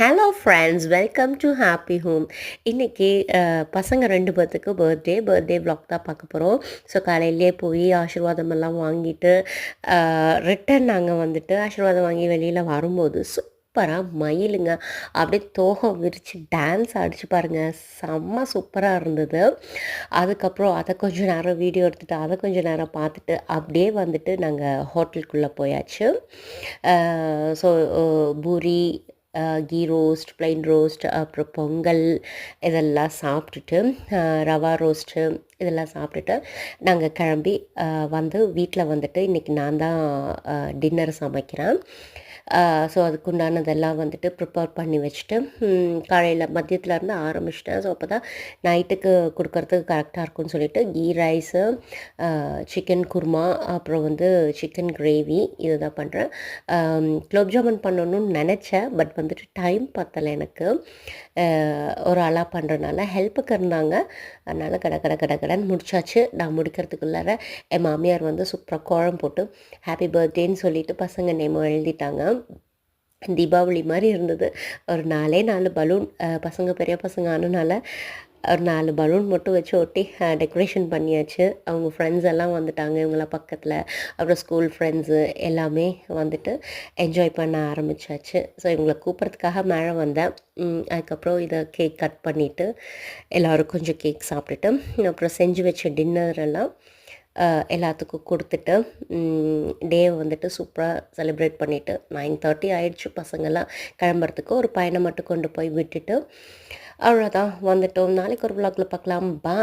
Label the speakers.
Speaker 1: Hello friends, welcome to happy home. இன்றைக்கி பசங்க 2 பேர்த்துக்கு பர்த்டே vlog தான் பார்க்க போகிறோம். ஸோ காலையிலேயே போய் ஆசீர்வாதமெல்லாம் வாங்கிட்டு ரிட்டன் நாங்கள் வந்துட்டு ஆசீர்வாதம் வாங்கி வெளியில் வரும்போது சூப்பராக மயிலுங்க அப்படியே தோகை விரித்து டான்ஸ் ஆடிச்சு பாருங்கள், செம்ம சூப்பராக இருந்தது. அதுக்கப்புறம் அதை கொஞ்சம் நேரம் வீடியோ எடுத்துகிட்டு அதை கொஞ்சம் நேரம் பார்த்துட்டு அப்படியே வந்துட்டு நாங்கள் ஹோட்டலுக்குள்ளே போயாச்சு. So puri, ghee roast, plain roast, அப்புறம் பொங்கல் இதெல்லாம் சாப்பிட்டுட்டு ரவா ரோஸ்ட்டு இதெல்லாம் சாப்பிட்டுட்டு நாங்கள் கிளம்பி வந்து வீட்டில் வந்துட்டு இன்றைக்கி நான் தான் டின்னர் சமைக்கிறேன். ஸோ அதுக்குண்டானதெல்லாம் வந்துட்டு ப்ரிப்பேர் பண்ணி வச்சுட்டு காலையில் மதியத்துலேருந்து ஆரம்பிச்சிட்டேன். ஸோ அப்போ தான் நைட்டுக்கு கொடுக்கறதுக்கு கரெக்டாக இருக்கும்னு சொல்லிட்டு கீ ரைஸு, சிக்கன் குருமா, அப்புறம் வந்து சிக்கன் கிரேவி இது தான் பண்ணுறேன். குலோப் ஜாமுன் பண்ணணும்னு நினச்சேன், பட் வந்துட்டு டைம் பத்தலை எனக்கு. ஒரு ஆளாக பண்ணுறனால ஹெல்ப்புக்கு இருந்தாங்க, அதனால் கடன்னு முடிச்சாச்சு. நான் முடிக்கிறதுக்குள்ளார என் மாமியார் வந்து சூப்பராக கோலம் போட்டு ஹாப்பி பர்த்டேன்னு சொல்லிவிட்டு பசங்க நேமும் எழுதிட்டாங்க. தீபாவளி மாதிரி இருந்தது. ஒரு 4 பலூன், பசங்க பெரிய பசங்க ஆனனால ஒரு 4 பலூன் மட்டும் வச்சு ஒட்டி டெக்கரேஷன் பண்ணியாச்சு. அவங்க ஃப்ரெண்ட்ஸ் எல்லாம் வந்துட்டாங்க, இவங்களாம் பக்கத்தில். அப்புறம் ஸ்கூல் ஃப்ரெண்ட்ஸு எல்லாமே வந்துட்டு என்ஜாய் பண்ண ஆரம்பித்தாச்சு. ஸோ இவங்களை கூப்பிட்றதுக்காக மேலே வந்தேன். அதுக்கப்புறம் இதை கேக் கட் பண்ணிவிட்டு எல்லோரும் கொஞ்சம் கேக் சாப்பிட்டுட்டு அப்புறம் செஞ்சு வச்ச டின்னர் எல்லாம் எல்லாத்துக்கும் கொடுத்துட்டு டேவை வந்துட்டு சூப்பராக செலிப்ரேட் பண்ணிவிட்டு 9:30 ஆயிடுச்சு. பசங்கள்லாம் கிளம்புறதுக்கு ஒரு பையனை மட்டும் கொண்டு போய் விட்டுட்டு அவ்வளோதான் வந்துட்டோம். நாளைக்கு ஒரு vlogல பார்க்கலாம். பாய்.